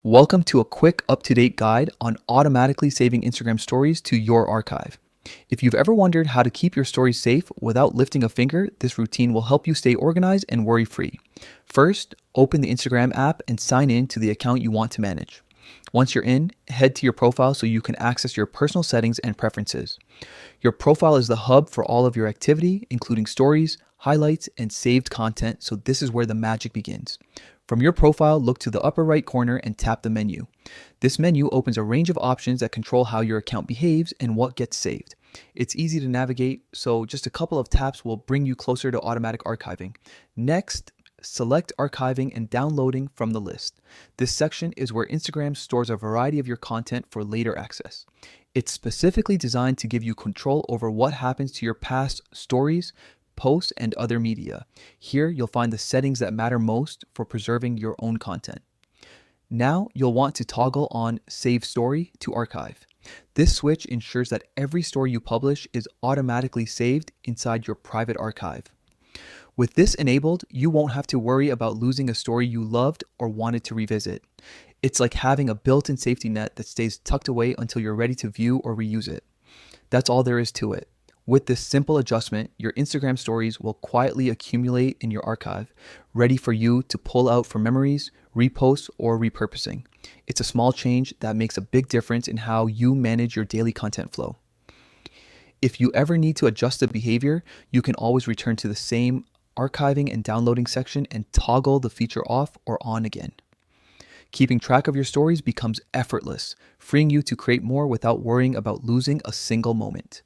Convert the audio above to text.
Welcome to a quick up-to-date guide on automatically saving Instagram stories to your archive. If you've ever wondered how to keep your stories safe without lifting a finger, this routine will help you stay organized and worry-free. First, open the Instagram app and sign in to the account you want to manage. Once you're in, head to your profile so you can access your personal settings and preferences. Your profile is the hub for all of your activity, including stories, highlights, and saved content, so this is where the magic begins. From your profile, look to the upper right corner and tap the menu. This menu opens a range of options that control how your account behaves and what gets saved. It's easy to navigate, so just a couple of taps will bring you closer to automatic archiving. Next, select archiving and downloading from the list. This section is where Instagram stores a variety of your content for later access. It's specifically designed to give you control over what happens to your past stories, posts, and other media. Here, you'll find the settings that matter most for preserving your own content. Now, you'll want to toggle on Save Story to Archive. This switch ensures that every story you publish is automatically saved inside your private archive. With this enabled, you won't have to worry about losing a story you loved or wanted to revisit. It's like having a built-in safety net that stays tucked away until you're ready to view or reuse it. That's all there is to it. With this simple adjustment, your Instagram stories will quietly accumulate in your archive, ready for you to pull out for memories, reposts, or repurposing. It's a small change that makes a big difference in how you manage your daily content flow. If you ever need to adjust the behavior, you can always return to the same archiving and downloading section and toggle the feature off or on again. Keeping track of your stories becomes effortless, freeing you to create more without worrying about losing a single moment.